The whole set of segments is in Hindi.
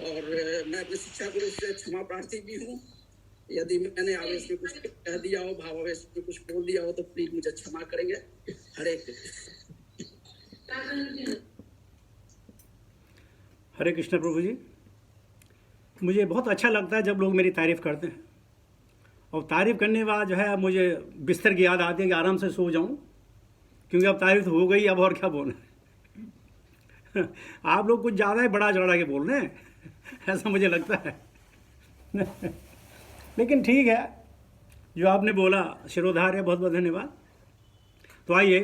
और मैं अपने शिक्षा गुरु से क्षमा प्रार्थी भी हूँ। यदि मैंने आवेश में कुछ कह दिया हो, भावावेश में कुछ बोल दिया हो, तो प्लीज मुझे क्षमा करेंगे। हरे कृष्ण। हरे कृष्ण प्रभु जी। मुझे बहुत अच्छा लगता है जब लोग मेरी तारीफ़ करते हैं, और तारीफ़ करने के बाद जो है मुझे बिस्तर की याद आती है कि आराम से सो जाऊं, क्योंकि अब तारीफ़ हो गई, अब और क्या बोलना। आप लोग कुछ ज़्यादा ही बड़ा चढ़ा के बोल रहे हैं, ऐसा मुझे लगता है। लेकिन ठीक है, जो आपने बोला शिरोधार्य है, बहुत बहुत धन्यवाद। तो आइए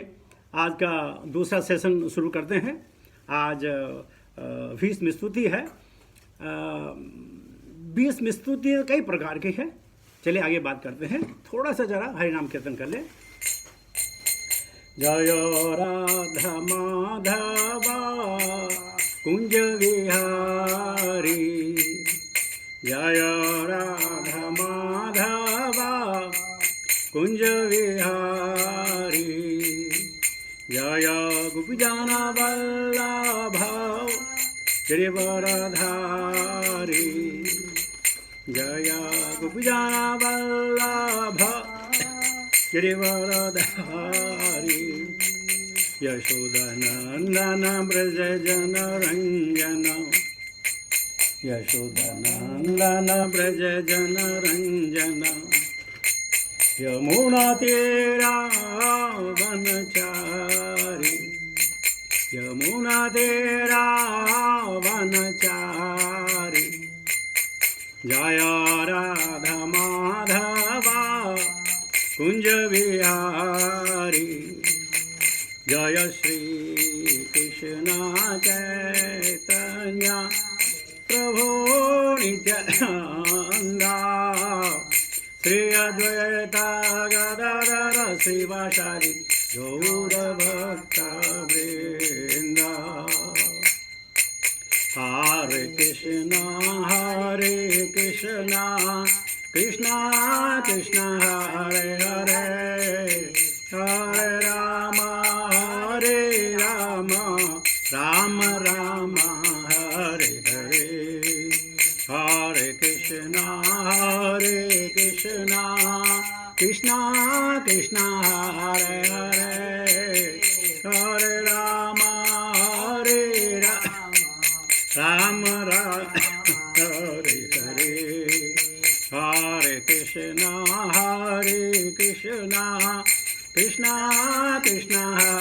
आज का दूसरा सेशन शुरू करते हैं। आज 20 स्तुति है। 20 स्तुति कई प्रकार की है। चलिए आगे बात करते हैं। थोड़ा सा जरा हरि नाम कीर्तन कर ले। जय राधा माधवा कुंज विहारी, जय राधा माधवा कुंज विहारी, जय गोपीजन वल्लभ गिरिवरधारी, जय गोपीजन वल्लभ गिरिवरधारी, यशोदनंदन ब्रज जन रंजन, यशोदनंदन ब्रज जन रंजन, यमुना तेरा वनचारी, यमुना तेरा वनचारी, जय राधा माधवा कुंज विहारी, जय श्री कृष्ण चैतन्य प्रभु नित्यानंद, श्री अद्वैता गदाधर श्रीवासादि गौर भक्त वृंद, हरे कृष्ण कृष्ण कृष्ण हरे हरे, हरे राम राम राम हरे हरे, हरे कृष्ण कृष्ण कृष्ण हरे हरे, हरे राम राम हरे हरे, हरे कृष्ण कृष्ण कृष्ण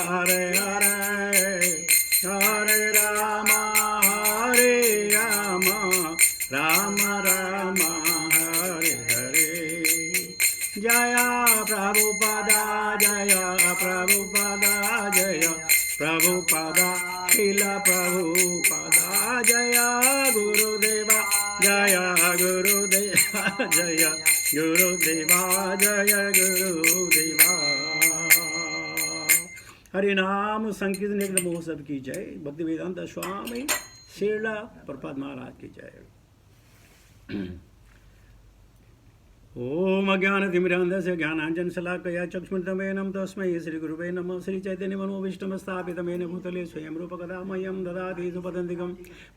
हरे हरे, हरे राम राम राम हरे हरे। जय प्रभुपादा, जय प्रभुपादा, जय प्रभुपादा, श्रील प्रभुपादा, जय गुरुदेवा, जय गुरुदेवा, जय गुरुदेवा, जय गुरुदेवा। हरि नाम संकीर्तन एक नमो सब की जय। भक्ति वेदांत स्वामी श्रील प्रभुपाद महाराज की जय। ओम अज्ञानतिमिरान्धस्य ज्ञानाञ्जनशलाकया चक्षुष्मन्तं तस्मै श्रीगुरुवे नमः। श्रीचैतन्यमनोभीष्टं स्थापितमेन भूतले स्वयं रूपकदा मह्यं ददाति सुपदन्तिकं।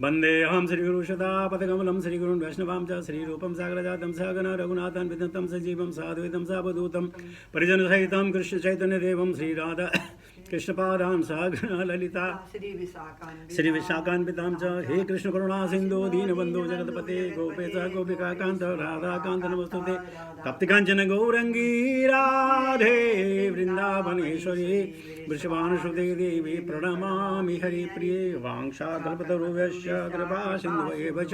वन्देऽहं श्रीगुरुसदा पदकमलं श्रीगुरुन् वैष्णवां च श्रीरूपं सागरजातं सहगण रघुनाथं विदन्तं सजीवं साद्वैतं सावधूतं परिजनसहितं कृष्णचैतन्यदेवं श्रीराधा कृष्णपादां सागण ललिता श्री विशाखान्वितां च। हे कृष्ण करुणा सिन्धो दीनबन्धो जगत्पते गोपेश गोपिका कान्त राधाकान्त नमस्तुते। तप्तकाञ्चन गौरङ्गी राधे वृन्दावनेश्वरी वृषभानुसुते देवी प्रणमामि हरिप्रिये। वाञ्छाकल्पतरुभ्यश्च कृपा सिन्धुभ्येव च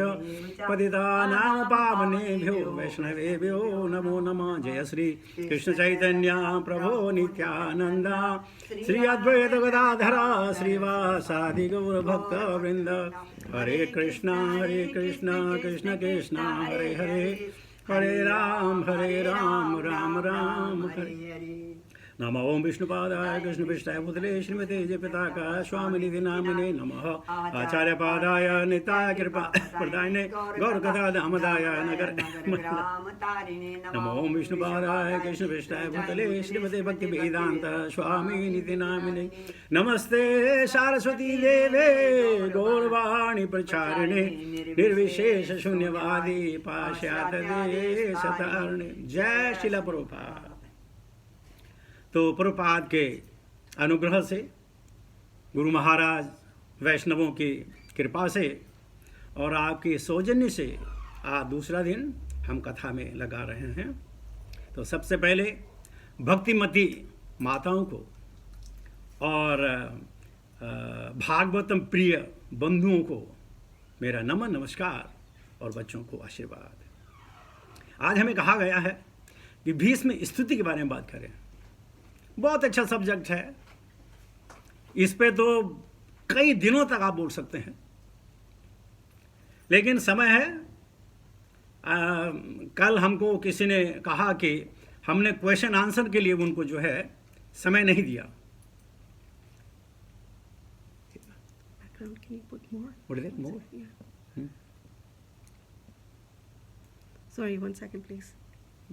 पतितानां पावनेभ्यो वैष्णवेभ्यो नमो नमः। जय श्री कृष्ण चैतन्य प्रभो नित्यानन्द, श्री अद्वैत गदाधर श्रीवासादि गौर भक्त वृंद। हरे कृष्ण कृष्ण कृष्ण हरे हरे, हरे राम राम राम हरे हरे। नमः ओम विष्णुपादाय कृष्णपृष्ठाय भूतले श्रीमते जयपिताका स्वामिनिधि नामिने नमः आचार्यपादाय निताय कृपा प्रदायिने गौरकथा दामदाय नगर नमः ओम विष्णुपादाय कृष्णपृष्ठाय भूतले श्रीमते भक्ति वेदांत स्वामिनिधि नामिने नमस्ते सरस्वती देवे गौरवाणी प्रचारिणे निर्विशेष शून्यवादी पाश्चात्य देशतारिणे। जय शिला प्रभुपाद। तो प्रभुपाद के अनुग्रह से, गुरु महाराज वैष्णवों की कृपा से और आपके सौजन्य से आज दूसरा दिन हम कथा में लगा रहे हैं। तो सबसे पहले भक्तिमती माताओं को और भागवतम प्रिय बंधुओं को मेरा नमन नमस्कार और बच्चों को आशीर्वाद। आज हमें कहा गया है कि भीष्म स्तुति के बारे में बात करें। बहुत अच्छा सब्जेक्ट है, इस पे तो कई दिनों तक आप बोल सकते हैं, लेकिन समय है। कल हमको किसी ने कहा कि हमने क्वेश्चन आंसर के लिए उनको जो है समय नहीं दिया। Can you put more? What is it? More? Yeah. Sorry, 1 second, please.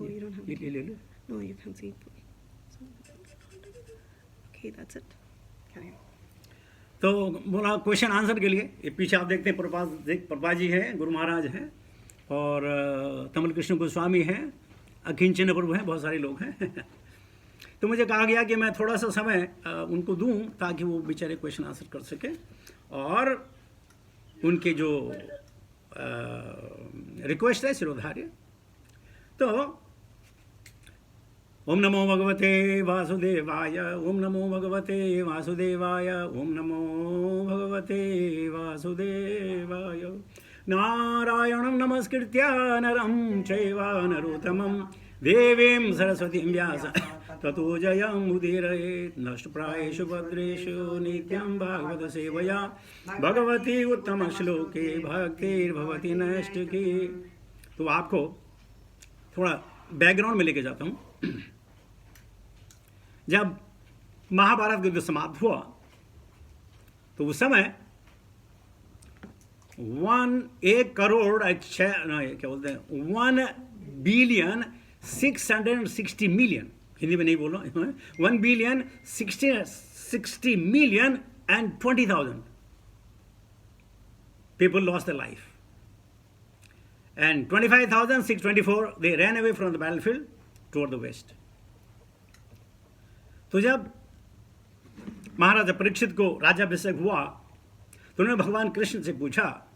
Oh, you don't have it. No, you can see it. Okay, that's it. Carry on. तो बोला क्वेश्चन आंसर के लिए ये पीछे आप देखते हैं प्रभा जी हैं, गुरु महाराज हैं और तमिल कृष्ण गोस्वामी हैं, अकिंचन प्रभु हैं, बहुत सारे लोग हैं। तो मुझे कहा गया कि मैं थोड़ा सा समय उनको दूं ताकि वो बेचारे क्वेश्चन आंसर कर सके और उनके जो रिक्वेस्ट है शिरोधार्य। तो ओम नमो भगवते वासुदेवाय, ओम नमो भगवते वासुदेवाय, ओम नमो भगवते वासुदेवाय। नारायणं नमस्कृत्य नरं चैव नरोत्तमं देवीं सरस्वतीं व्यास ततो जयमुदीरयेत्। नष्टप्रायेषु भद्रेषु नित्यं भागवत सेवया भगवती उत्तम श्लोके भक्तिर्भवति नैष्ठिकी। तो आपको थोड़ा बैकग्राउंड में लेके जाता हूँ। जब महाभारत युद्ध समाप्त हुआ तो उस समय 1 करोड़ क्या बोलते हैं 1,660 मिलियन, हिंदी में नहीं बोलो, 1,660 million and 20,000 people lost their life, and 25,624 they ran away from the battlefield toward the west. तो जब महाराजा परीक्षित को राज्याभिषेक हुआ तो उन्होंने भगवान कृष्ण से पूछा,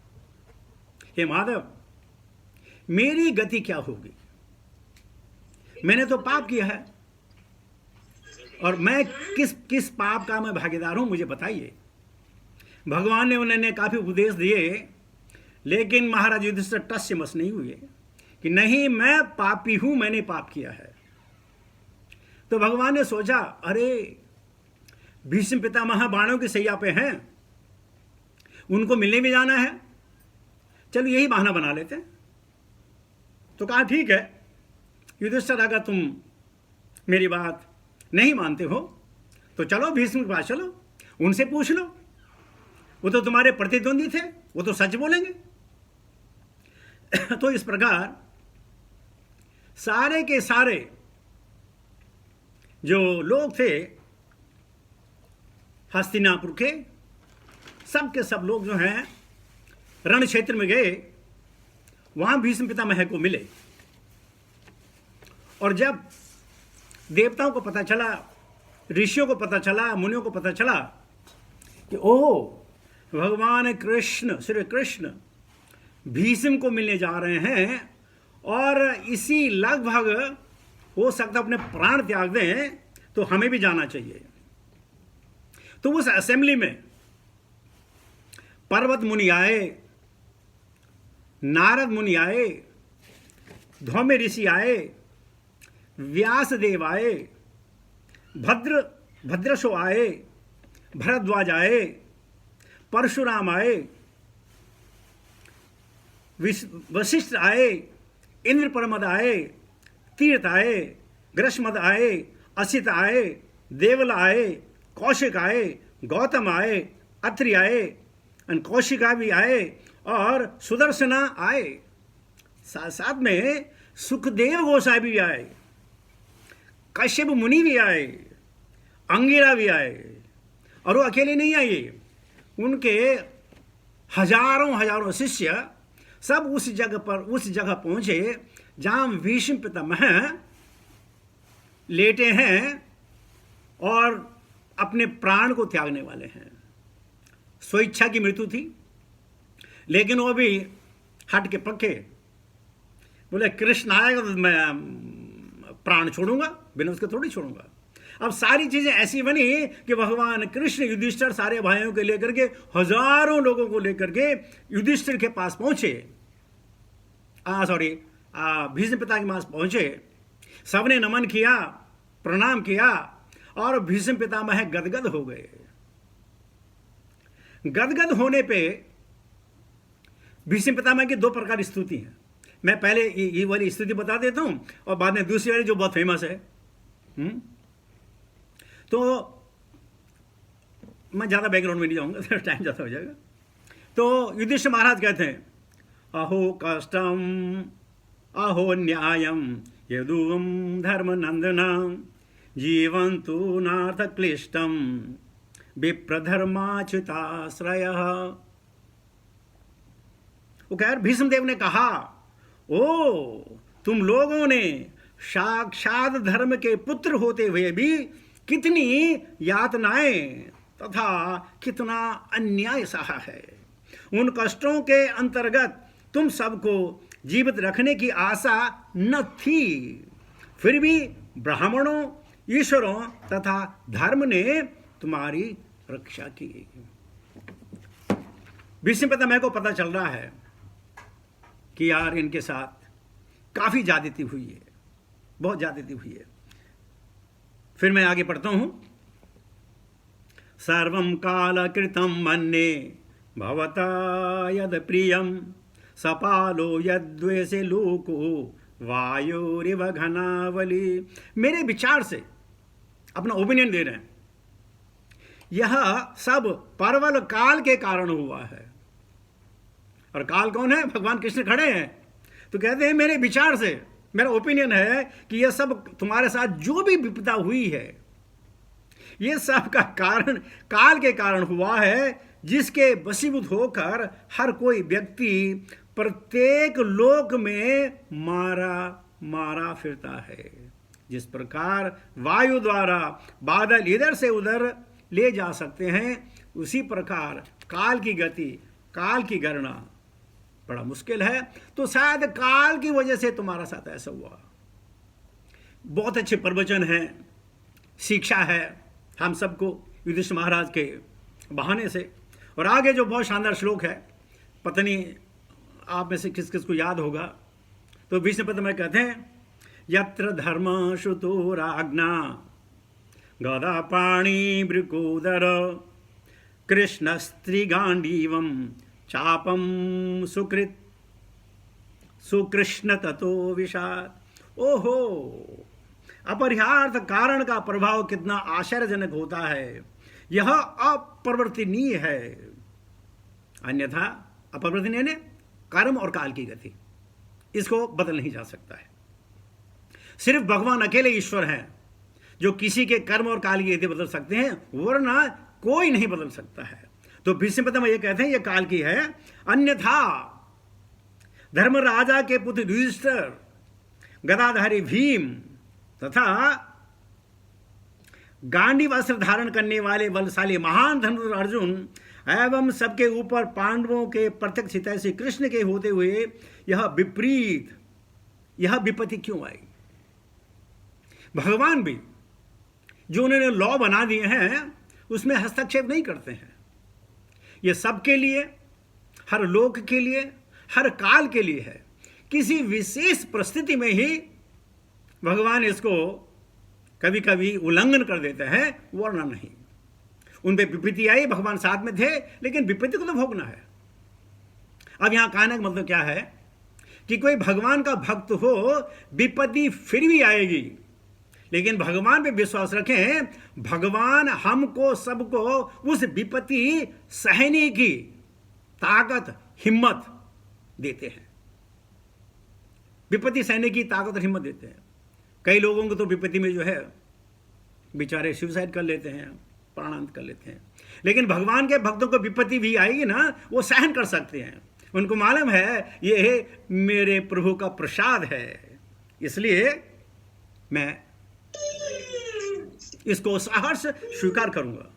हे माधव, मेरी गति क्या होगी? मैंने तो पाप किया है और मैं किस पाप का मैं भागीदार हूं, मुझे बताइए। भगवान ने उन्होंने काफी उपदेश दिए, लेकिन महाराज युधिष्ठिर टस से मस नहीं हुए कि नहीं, मैं पापी हूं, मैंने पाप किया है। तो भगवान ने सोचा, अरे भीष्म पितामह बाणों की सैया पे हैं, उनको मिलने भी जाना है, चलो यही बहाना बना लेते हैं। तो कहा ठीक है युधिष्ठिर, अगर तुम मेरी बात नहीं मानते हो तो चलो भीष्म के पास चलो, उनसे पूछ लो, वो तो तुम्हारे प्रतिद्वंदी थे, वो तो सच बोलेंगे। तो इस प्रकार सारे के सारे जो लोग थे हस्तिनापुर के, सब के सब लोग जो हैं रण क्षेत्र में गए, वहां भीष्म पितामह को मिले। और जब देवताओं को पता चला, ऋषियों को पता चला, मुनियों को पता चला कि ओह, भगवान कृष्ण, श्री कृष्ण भीष्म को मिलने जा रहे हैं और इसी लगभग हो सकता अपने प्राण त्याग दें, तो हमें भी जाना चाहिए। तो उस असेंबली में पर्वत मुनि आए, नारद मुनि आए, धौम्य ऋषि आए, व्यास देव आए, भद्रशो आए, भरद्वाज आए, परशुराम आए, वशिष्ठ आए, इंद्र परमद आए, तीर्थ आए, ग्रशमद आए, असित आए, देवल आए, कौशिक आए, गौतम आए, अत्रि आए, कौशिका भी आए और सुदर्शना आए। साथ साथ में सुखदेव गोसाई भी आए, कश्यप मुनि भी आए, अंगिरा भी आए। और वो अकेले नहीं आए, उनके हजारों शिष्य सब उस जगह पहुंचे जहां भीष्म पितामह लेटे हैं और अपने प्राण को त्यागने वाले हैं। स्वेच्छा की मृत्यु थी, लेकिन वो भी हट के पक्के बोले कृष्ण आएगा तो मैं प्राण छोड़ूंगा, बिना उसके थोड़ी छोड़ूंगा। अब सारी चीजें ऐसी बनी कि भगवान कृष्ण युधिष्ठिर सारे भाइयों को लेकर के, हजारों लोगों को लेकर के युधिष्ठिर के पास पहुंचे, भीष्म पिता के पास पहुंचे। सबने नमन किया, प्रणाम किया और भीष्म पितामह गदगद हो गए। गदगद होने पे भीष्म पितामह की दो प्रकार स्तुति है। मैं पहले ये वाली स्तुति बता देता हूं और बाद में दूसरी वाली जो बहुत फेमस है। तो मैं ज्यादा बैकग्राउंड में नहीं जाऊंगा, टाइम ज्यादा हो जाएगा। तो युधिष्ठिर महाराज कहते हैं, अहो कष्टम अहो न्यायम यदुवम धर्मनंदना जीवंतु नार्थ क्लिष्टम विप्रधर्माच्युताश्रय। वो कह भीष्म देव ने कहा, ओ तुम लोगों ने साक्षात धर्म के पुत्र होते हुए भी कितनी यातनाएं तथा कितना अन्याय सहा है। उन कष्टों के अंतर्गत तुम सबको जीवित रखने की आशा न थी, फिर भी ब्राह्मणों, ईश्वरों तथा धर्म ने तुम्हारी रक्षा की। भीष्म पितामह को पता चल रहा है कि यार इनके साथ काफी ज्यादती हुई है, बहुत ज्यादती हुई है। फिर मैं आगे पढ़ता हूं। सर्वं कालकृतं मन्ये भवता यद प्रियं सपालो यद्वेषे लोको वायुरिव घनावली। मेरे विचार से अपना ओपिनियन दे रहे हैं, यह सब परवल काल के कारण हुआ है। और काल कौन है? भगवान कृष्ण खड़े हैं। तो कहते हैं मेरे विचार से, मेरा ओपिनियन है कि यह सब तुम्हारे साथ जो भी विपदा हुई है, यह सब का कारण काल के कारण हुआ है, जिसके वशीभूत होकर हर कोई व्यक्ति प्रत्येक लोक में मारा फिरता है। जिस प्रकार वायु द्वारा बादल इधर से उधर ले जा सकते हैं, उसी प्रकार काल की गति, काल की गणना बड़ा मुश्किल है। तो शायद काल की वजह से तुम्हारा साथ ऐसा हुआ। बहुत अच्छे प्रवचन हैं, शिक्षा है हम सबको युधिष्ठिर महाराज के बहाने से। और आगे जो बहुत शानदार श्लोक है, पता नहीं आप में से किस किस को याद होगा। तो भीष्म पितामह कहते हैं, यत्र धर्म श्रुतो राज्ञा गदा पाणी वृकोदर कृष्णस्त्रिगांडीवम चापम सुकृष्ण ततो विषाद। ओहो, अपरिहार्य कारण का प्रभाव कितना आश्चर्यजनक होता है। यह अपरिवर्तनीय है, अन्यथा अपरिवर्तनीय ने कर्म और काल की गति, इसको बदल नहीं जा सकता है। सिर्फ भगवान अकेले ईश्वर हैं जो किसी के कर्म और काल की गति बदल सकते हैं, वरना कोई नहीं बदल सकता है। तो भीष्म पितामह ये कहते हैं ये काल की है, अन्यथा धर्म राजा के पुत्र युधिष्ठिर, गदाधारी भीम तथा गांडीव अस्त्र धारण करने वाले बलशाली महान धनुर्धर अर्जुन एवं सबके ऊपर पांडवों के प्रत्यक्ष हितैषी कृष्ण के होते हुए यह विपत्ति क्यों आई? भगवान भी जो उन्होंने लॉ बना दिए हैं उसमें हस्तक्षेप नहीं करते हैं। यह सबके लिए, हर लोक के लिए, हर काल के लिए है। किसी विशेष परिस्थिति में ही भगवान इसको कभी कभी उल्लंघन कर देते हैं, वरना नहीं। उन पे विपत्ति आई, भगवान साथ में थे, लेकिन विपत्ति को तो भोगना है। अब यहां कहने का मतलब क्या है कि कोई भगवान का भक्त हो, विपत्ति फिर भी आएगी, लेकिन भगवान पे विश्वास रखें, भगवान हमको सबको उस विपत्ति सहने की ताकत हिम्मत देते हैं। विपत्ति सहने की ताकत और हिम्मत देते हैं। कई लोगों को तो विपत्ति में जो है बेचारे सुसाइड कर लेते हैं, प्राणांत कर लेते हैं, लेकिन भगवान के भक्तों को विपत्ति भी आएगी ना, वो सहन कर सकते हैं। उनको मालूम है ये मेरे प्रभु का प्रसाद है, इसलिए मैं इसको सहर्ष स्वीकार करूंगा।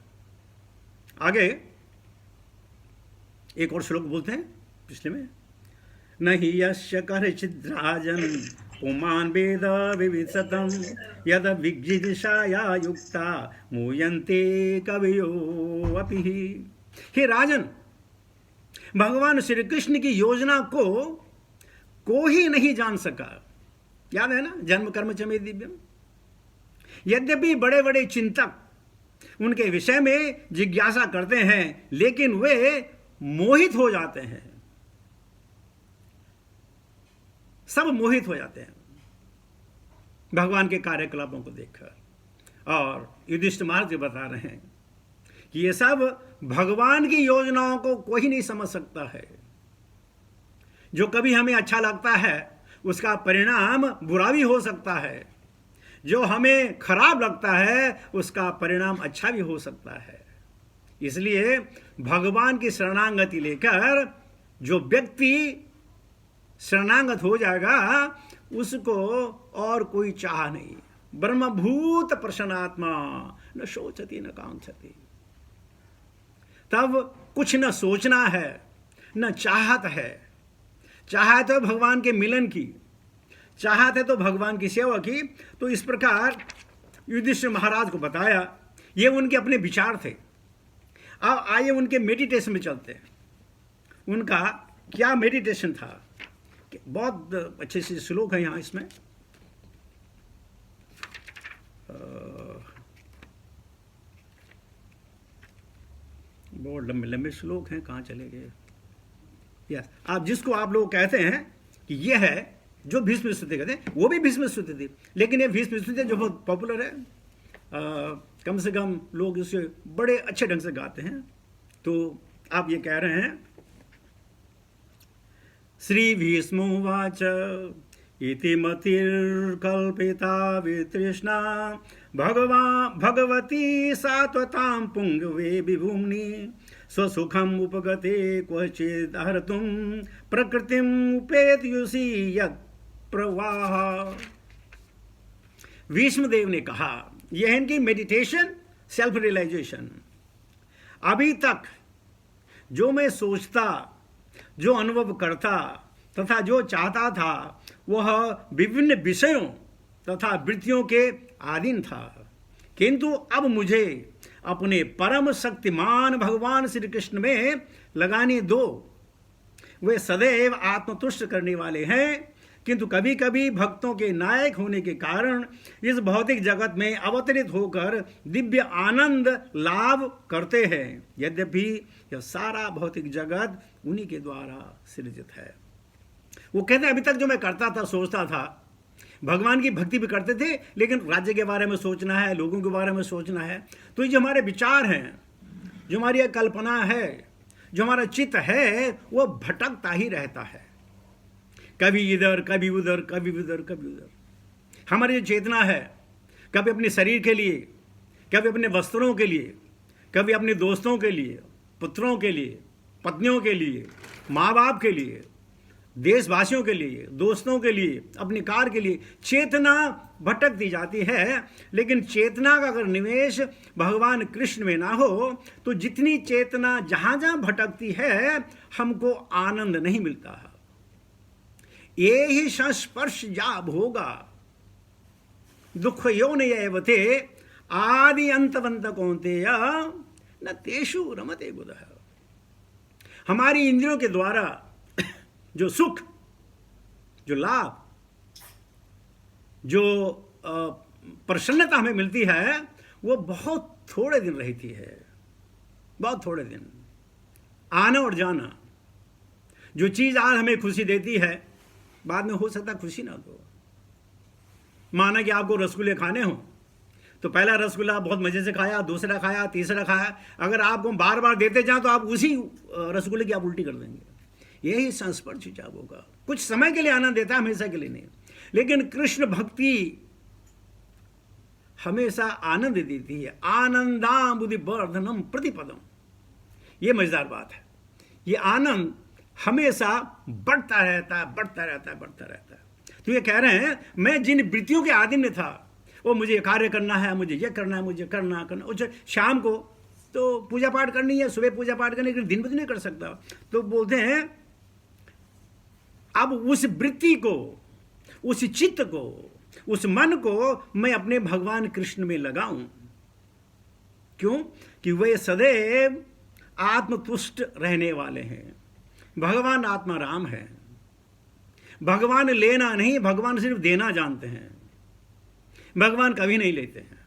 आगे एक और श्लोक बोलते हैं पिछले में, नहीं यस्य करचिद्राजन पुमान वेद विविधतम यद विजिगिषाया युक्ता मूयन्ते कवयो अपि। हे राजन, भगवान श्री कृष्ण की योजना को ही नहीं जान सका। याद है ना, जन्म कर्म च मे दिव्यम। यद्यपि बड़े बड़े चिंतक उनके विषय में जिज्ञासा करते हैं, लेकिन वे मोहित हो जाते हैं, सब मोहित हो जाते हैं भगवान के कार्यकलापों को देखकर। और युधिष्ठिर महाराज बता रहे हैं कि ये सब भगवान की योजनाओं को कोई नहीं समझ सकता है। जो कभी हमें अच्छा लगता है उसका परिणाम बुरा भी हो सकता है, जो हमें खराब लगता है उसका परिणाम अच्छा भी हो सकता है। इसलिए भगवान की शरणागति लेकर जो व्यक्ति शरणागत हो जाएगा उसको और कोई चाह नहीं। ब्रह्मभूत प्रसन्नात्मा न शोचति न कांक्षति। तब कुछ न सोचना है न चाहत है। चाहत है भगवान के मिलन की, चाहत है तो भगवान की सेवा की। तो इस प्रकार युधिष्ठिर महाराज को बताया, ये उनके अपने विचार थे। अब आइए उनके मेडिटेशन में चलते हैं। उनका क्या मेडिटेशन था, बहुत अच्छे से श्लोक है यहाँ इसमें। बहुत लंबे लंबे श्लोक हैं, कहाँ चले गए। यस, आप जिसको आप लोग कहते हैं कि ये है जो भीष्म स्तुति कहते हैं, वो भी भीष्म स्तुति थी, लेकिन ये भीष्म स्तुति जो बहुत पॉपुलर है, कम से कम लोग इसे बड़े अच्छे ढंग से गाते हैं। तो आप ये कह रहे हैं, श्री भीष्मोवाच इति मतिर्कल्पिता वितृष्णा भगवती सात्वतां पुंगवे विभूम्नि स्वसुखम उपगते क्वचिद हर्तुं प्रकृतिम उपेत्युषि यत् प्रवाह। भीष्मदेव ने कहा, यह है इनकी मेडिटेशन, सेल्फ रियलाइजेशन। अभी तक जो मैं सोचता, जो अनुभव करता तथा जो चाहता था, वह विभिन्न विषयों तथा वृत्तियों के अधीन था, किंतु अब मुझे अपने परम शक्तिमान भगवान श्री कृष्ण में लगाने दो। वे सदैव आत्मतुष्ट करने वाले हैं, किंतु कभी कभी भक्तों के नायक होने के कारण इस भौतिक जगत में अवतरित होकर दिव्य आनंद लाभ करते हैं। यद्यपि यह सारा भौतिक जगत उन्हीं के द्वारा सृजित है। वो कहते हैं, अभी तक जो मैं करता था, सोचता था, भगवान की भक्ति भी करते थे, लेकिन राज्य के बारे में सोचना है, लोगों के बारे में सोचना है। तो ये जो हमारे विचार हैं, जो हमारी कल्पना है, जो हमारा चित्त है, वो भटकता ही रहता है, कभी इधर कभी उधर, कभी उधर कभी उधर। हमारी जो चेतना है, कभी अपने शरीर के लिए, कभी अपने वस्त्रों के लिए, कभी अपने दोस्तों के लिए, पुत्रों के लिए, पत्नियों के लिए, माँ बाप के लिए, देशवासियों के लिए, दोस्तों के लिए, अपनी कार के लिए, चेतना भटकती जाती है। लेकिन चेतना का अगर निवेश भगवान कृष्ण में ना हो, तो जितनी चेतना जहां जहां भटकती है, हमको आनंद नहीं मिलता है। ये ही संस्पर्श जाब होगा दुख योन एवते आदि अंतवंत कौन्तेय न तेषु रमते बुधः। हमारी इंद्रियों के द्वारा जो सुख, जो लाभ, जो प्रसन्नता हमें मिलती है, वो बहुत थोड़े दिन रहती है, बहुत थोड़े दिन। आना और जाना। जो चीज़ आज हमें खुशी देती है, बाद में हो सकता खुशी ना दो। माना कि आपको रसगुल्ले खाने हो, तो पहला रसगुल्ला बहुत मज़े से खाया, दूसरा खाया, तीसरा खाया, अगर आपको बार बार देते जाओ तो आप उसी रसगुल्ले की आप उल्टी कर देंगे। यही संस्पर्श चाबों का कुछ समय के लिए आनंद देता है, हमेशा के लिए नहीं। लेकिन कृष्ण भक्ति हमेशा आनंद देती है। आनंदाम्बुधि वर्धनम प्रतिपदम, ये मजेदार बात है। ये आनंद हमेशा बढ़ता रहता है, बढ़ता रहता है, बढ़ता रहता है। तो ये कह रहे हैं मैं जिन वृत्तियों के आदि में था, वो मुझे कार्य करना है, मुझे ये करना है, मुझे करना करना, शाम को तो पूजा पाठ करनी है, सुबह पूजा पाठ करनी है, दिन में तो नहीं कर सकता। तो बोलते हैं अब उस वृत्ति को, उस चित्त को, उस मन को मैं अपने भगवान कृष्ण में लगाऊं। क्यों? कि वे सदैव आत्मतुष्ट रहने वाले हैं। भगवान आत्मा राम है। भगवान लेना नहीं, भगवान सिर्फ देना जानते हैं। भगवान कभी नहीं लेते हैं,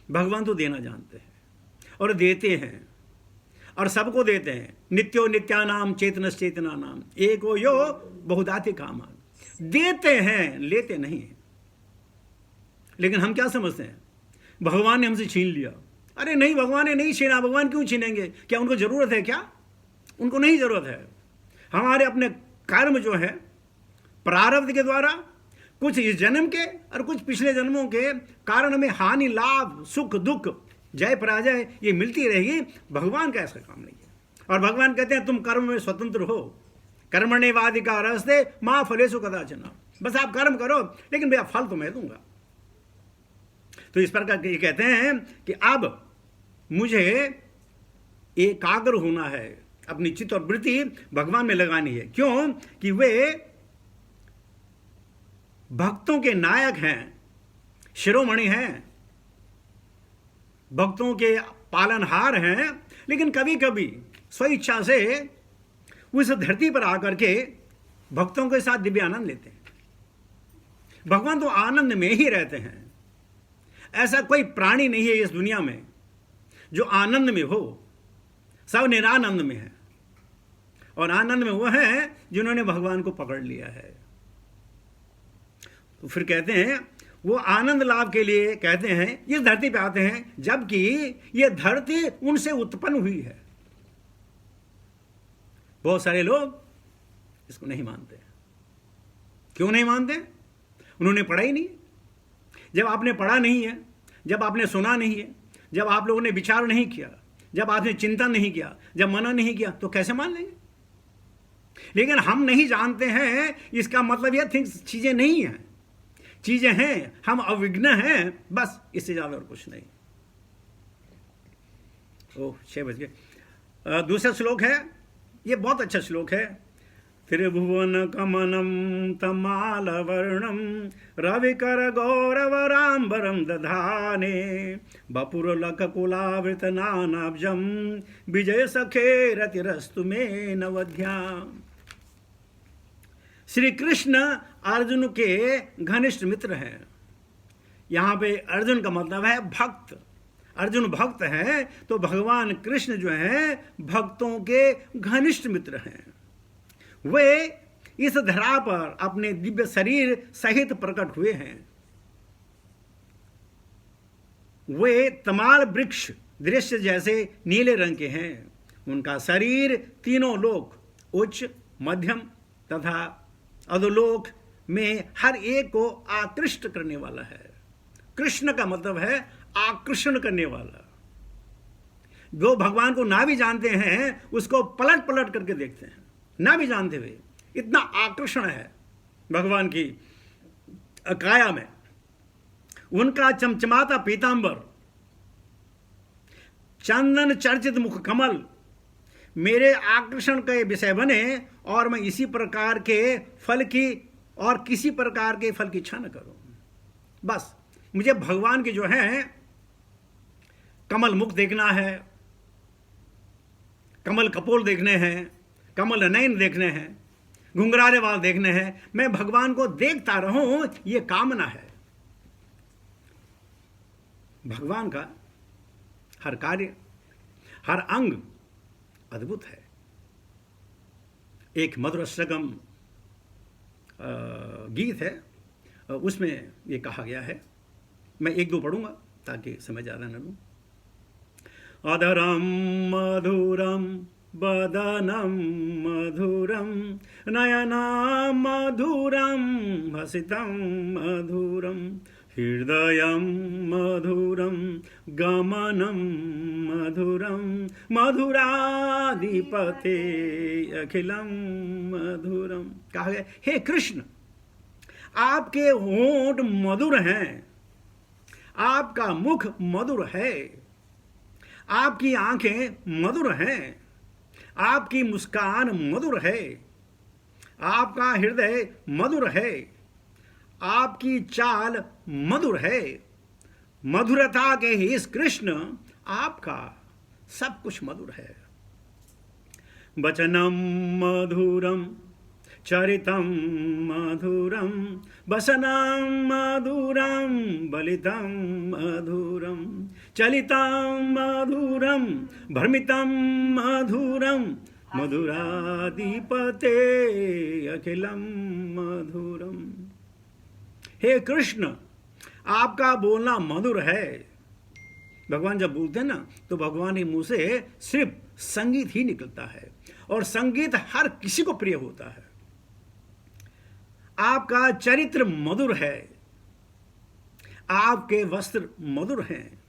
भगवान तो देना जानते हैं और देते हैं, और सबको देते हैं। नित्यो नित्यानाम चेतनस चेतना नाम एको यो बहुदाति कामान। देते हैं, लेते नहीं हैं। लेकिन हम क्या समझते हैं, भगवान ने हमसे छीन लिया। अरे नहीं, भगवान ने नहीं छीना। भगवान क्यों छीनेंगे? क्या उनको जरूरत है? क्या उनको नहीं जरूरत है। हमारे अपने कर्म जो है प्रारब्ध के द्वारा, कुछ इस जन्म के और कुछ पिछले जन्मों के कारण में हानि लाभ सुख दुख जय पराजय ये मिलती रहेगी। भगवान का ऐसा काम नहीं है। और भगवान कहते हैं तुम कर्म में स्वतंत्र हो, कर्मण्येवाधिकारस्ते मा फलेषु कदाचन। बस आप कर्म करो, लेकिन भैया फल तो मैं दूंगा। तो इस प्रकार ये कहते हैं कि अब मुझे एकाग्र होना है, अपनी चित्त और वृत्ति भगवान में लगानी है। क्यों? कि वे भक्तों के नायक हैं, शिरोमणि हैं, भक्तों के पालनहार हैं। लेकिन कभी कभी स्वेच्छा से उस धरती पर आकर के भक्तों के साथ दिव्य आनंद लेते हैं। भगवान तो आनंद में ही रहते हैं। ऐसा कोई प्राणी नहीं है इस दुनिया में जो आनंद में हो। सब निरानंद में है, और आनंद में वो है जिन्होंने भगवान को पकड़ लिया है। तो फिर कहते हैं वो आनंद लाभ के लिए कहते हैं इस धरती पे आते हैं, जबकि ये धरती उनसे उत्पन्न हुई है। बहुत सारे लोग इसको नहीं मानते। क्यों नहीं मानते? उन्होंने पढ़ा ही नहीं। जब आपने पढ़ा नहीं है, जब आपने सुना नहीं है, जब आप लोगों ने विचार नहीं किया, जब आपने चिंतन नहीं किया, जब मनन नहीं किया, तो कैसे मान लेंगे? लेकिन हम नहीं जानते हैं, इसका मतलब यह चीजें नहीं हैं, चीजें हैं, हम अविघ्न हैं, बस इससे ज्यादा और कुछ नहीं। ओह 6 बज गए। दूसरा श्लोक है, ये बहुत अच्छा श्लोक है। त्रिभुवन कमनम तमाल वर्णम रविकर गौरवराम्बरम दधाने बपुरलक कुलावृत नानाब्जम विजय सखे रतिरस्तु में नवध्याम। श्री कृष्ण अर्जुन के घनिष्ठ मित्र हैं। यहाँ पे अर्जुन का मतलब है भक्त। अर्जुन भक्त है, तो भगवान कृष्ण जो हैं भक्तों के घनिष्ठ मित्र हैं। वे इस धरा पर अपने दिव्य शरीर सहित प्रकट हुए हैं। वे तमाल वृक्ष दृश्य जैसे नीले रंग के हैं। उनका शरीर तीनों लोक, उच्च, मध्यम तथा अधोलोक में हर एक को आकृष्ट करने वाला है। कृष्ण का मतलब है आकर्षण करने वाला। जो भगवान को ना भी जानते हैं उसको पलट पलट करके देखते हैं, ना भी जानते हुए। इतना आकर्षण है भगवान की काया में। उनका चमचमाता पीतांबर, चंदन चर्चित मुख कमल मेरे आकर्षण के विषय बने, और मैं इसी प्रकार के फल की और किसी प्रकार के फल की इच्छा न करूं। बस मुझे भगवान के जो है कमल मुख देखना है, कमल कपोल देखने हैं, कमल नयन देखने हैं, घुंघराले बाल देखने हैं। मैं भगवान को देखता रहूं, ये कामना है। भगवान का हर कार्य, हर अंग अद्भुत है। एक मधुर सगम गीत है, उसमें ये कहा गया है। मैं एक दो पढ़ूंगा ताकि समय ज़्यादा न लूँ। अधरम मधुरम बदनम मधुरम नयनम मधुरम हसितम मधुरम हृदयम मधुरम गमनम मधुरम मधुराधिपते अखिलम मधुरम। कहा गया हे कृष्ण, आपके होंठ मधुर हैं, आपका मुख मधुर है, आपकी आंखें मधुर हैं, आपकी मुस्कान मधुर है, आपका हृदय मधुर है, आपकी चाल मधुर है। मधुरता के ही इस कृष्ण आपका सब कुछ मधुर है। वचनम मधुरम चरितम मधुरम वसनं मधुरं बलितं मधुरं चलितं मधुरं भ्रमितं मधुरं मधुराधिपते अखिलं मधुरम। हे कृष्ण, आपका बोलना मधुर है। भगवान जब बोलते हैं ना तो भगवान के मुंह से सिर्फ संगीत ही निकलता है, और संगीत हर किसी को प्रिय होता है। आपका चरित्र मधुर है, आपके वस्त्र मधुर हैं,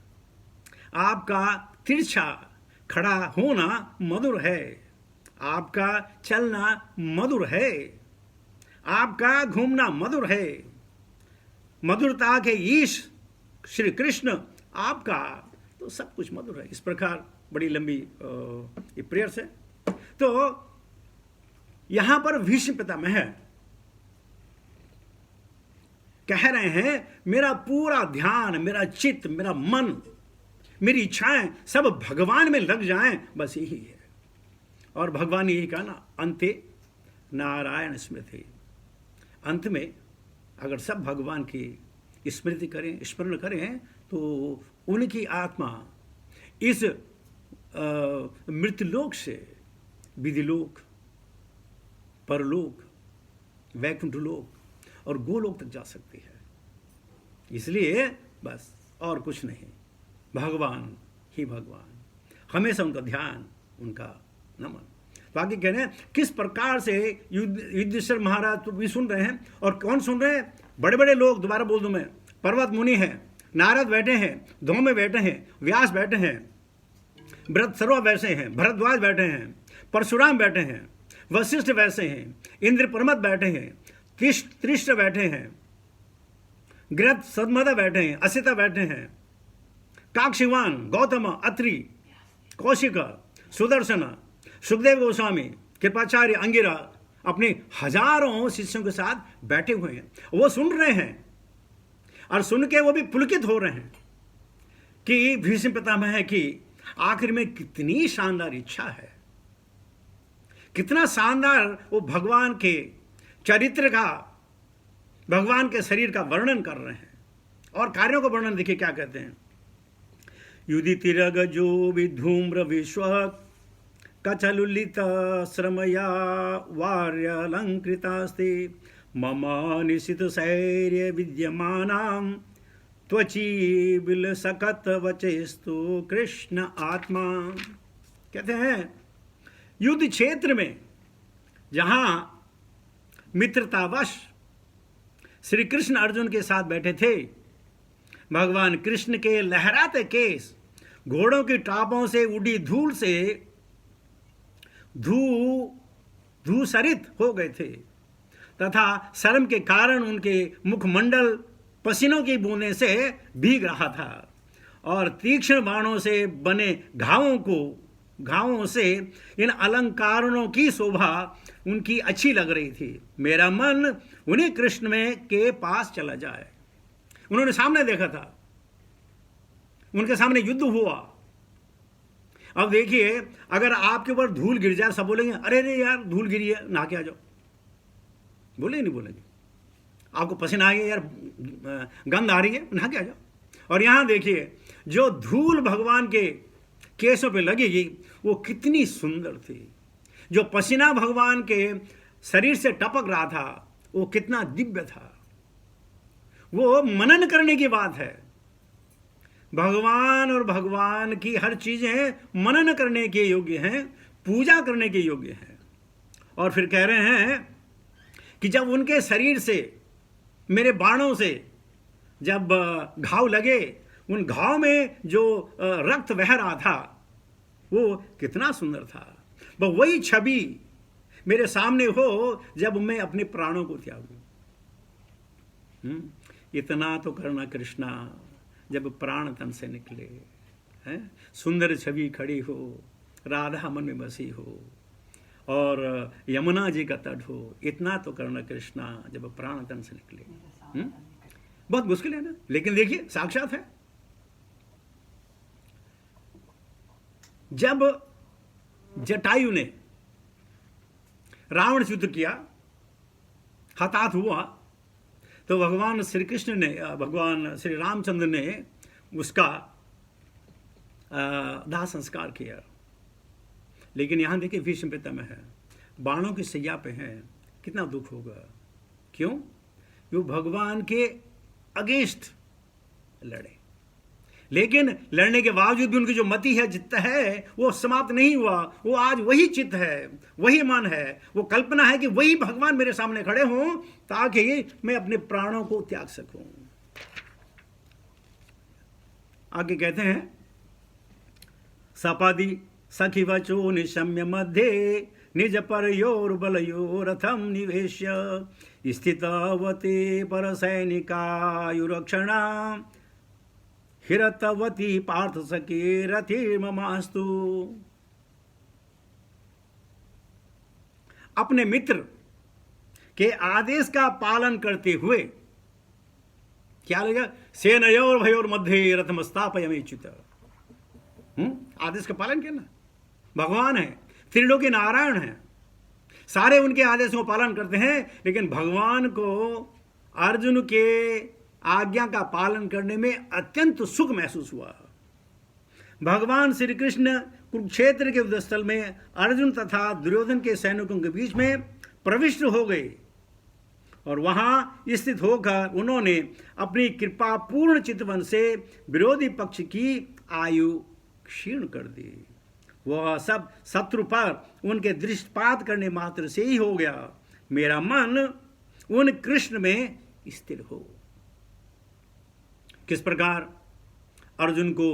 आपका तिरछा खड़ा होना मधुर है, आपका चलना मधुर है, आपका घूमना मधुर है। मधुरता के ईश श्री कृष्ण आपका तो सब कुछ मधुर है। इस प्रकार बड़ी लंबी ये प्रेयर्स है। तो यहां पर भीष्म पितामह कह रहे हैं मेरा पूरा ध्यान, मेरा चित्त, मेरा मन, मेरी इच्छाएं सब भगवान में लग जाएं, बस यही है। और भगवान यही कहा ना, अंते नारायण स्मृति। अंत में अगर सब भगवान की स्मृति करें, स्मरण करें, तो उनकी आत्मा इस मृतलोक से विधिलोक, परलोक, वैकुंठ लोक और गोलोक तक जा सकती है। इसलिए बस और कुछ नहीं, भगवान ही भगवान, हमेशा उनका ध्यान, उनका नमन। तो आगे कह रहे हैं किस प्रकार से युधिष्ठिर महाराज तो भी सुन रहे हैं, और कौन सुन रहे हैं? बड़े बड़े लोग। दोबारा बोल दूं मैं, पर्वत मुनि हैं, नारद बैठे हैं, धौम्य बैठे हैं, व्यास बैठे हैं, भरत सर्व वैसे हैं, भरद्वाज बैठे हैं, परशुराम बैठे हैं, वशिष्ठ वैसे हैं, इंद्र प्रमद बैठे हैं, त्रिष्ट बैठे हैं, गृहद सदमदा बैठे हैं, असिता बैठे हैं, काक्षिवान, गौतम, अत्रि, कौशिक, सुदर्शन, सुखदेव गोस्वामी, कृपाचार्य, अंगिरा अपने हजारों शिष्यों के साथ बैठे हुए हैं। वो सुन रहे हैं और सुन के वो भी पुलकित हो रहे हैं कि भीष्म पितामह की आखिर में कितनी शानदार इच्छा है, कितना शानदार वो भगवान के चरित्र का, भगवान के शरीर का वर्णन कर रहे हैं। और कार्यों का वर्णन देखिए क्या कहते हैं। युधितिरगजो विधूम्र विश्व कचलुलित श्रमया वार्यलंकृतास्ते मम निशित शैर्य विद्यमानां त्वची विलसकत वचेस्तु कृष्ण आत्मा। कहते हैं युद्ध क्षेत्र में जहां मित्रतावश श्री कृष्ण अर्जुन के साथ बैठे थे, भगवान कृष्ण के लहराते केस घोड़ों की टापों से उड़ी धूल से धूसरित हो गए थे, तथा शर्म के कारण उनके मुखमंडल पसीनों की बूंदों से भीग रहा था, और तीक्ष्ण बाणों से बने घावों से इन अलंकारों की शोभा उनकी अच्छी लग रही थी। मेरा मन उन्हीं कृष्ण में के पास चला जाए। उन्होंने सामने देखा था, उनके सामने युद्ध हुआ। अब देखिए, अगर आपके ऊपर धूल गिर जाए, सब बोलेंगे अरे रे यार धूल गिरी है, नहा के आ जाओ। बोलेंगे नहीं बोलेंगे? आपको पसीना आ गया यार, गंध आ रही है, नहा के आ जाओ। और यहां देखिए, जो धूल भगवान के केसों पे लगेगी वो कितनी सुंदर थी, जो पसीना भगवान के शरीर से टपक रहा था वो कितना दिव्य था। वो मनन करने की बात है। भगवान और भगवान की हर चीजें मनन करने के योग्य हैं, पूजा करने के योग्य हैं। और फिर कह रहे हैं कि जब उनके शरीर से, मेरे बाणों से जब घाव लगे, उन घाव में जो रक्त बह रहा था वो कितना सुंदर था। वही छवि मेरे सामने हो जब मैं अपने प्राणों को त्यागूं। इतना तो करना कृष्णा जब प्राण तन से निकले हैं। सुंदर छवि खड़ी हो, राधा मन में बसी हो और यमुना जी का तट हो। इतना तो करना कृष्णा जब प्राण तन से निकले। बहुत मुश्किल है ना, लेकिन देखिए साक्षात है। जब जटायु ने रावण से युद्ध किया, हताहत हुआ, तो भगवान श्री कृष्ण ने, भगवान श्री रामचंद्र ने उसका दाह संस्कार किया। लेकिन यहां देखिए भीष्म पितामह है, बाणों की सैया पे हैं, कितना दुख होगा। क्यों? वो भगवान के अगेंस्ट लड़े, लेकिन लड़ने के बावजूद भी उनकी जो मति है, चित्त है, वो समाप्त नहीं हुआ। वो आज वही चित्त है, वही मन है। वो कल्पना है कि वही भगवान मेरे सामने खड़े हों ताकि मैं अपने प्राणों को त्याग सकूं। आगे कहते हैं, सपादि सखी वचो निशम्य मध्य निज परयोर बलयोरथम निवेश्य स्थितवते पर सैनिकायुरक्षणा हिरतवती पार्थ सके रथिर्ममास्तु। अपने मित्र के आदेश का पालन करते हुए क्या लगा, सेनयोर भयोर मध्य रथम स्थापयमेच्युत। आदेश का पालन करना। भगवान है, त्रिलोकी नारायण है, सारे उनके आदेशों का पालन करते हैं, लेकिन भगवान को अर्जुन के आज्ञा का पालन करने में अत्यंत सुख महसूस हुआ। भगवान श्री कृष्ण कुरुक्षेत्र के युद्ध स्थल में अर्जुन तथा दुर्योधन के सैनिकों के बीच में प्रविष्ट हो गए और वहां स्थित होकर उन्होंने अपनी कृपा पूर्ण चितवन से विरोधी पक्ष की आयु क्षीण कर दी। वह सब शत्रु पर उनके दृष्टिपात करने मात्र से ही हो गया। मेरा मन उन कृष्ण में स्थिर हो। किस प्रकार अर्जुन को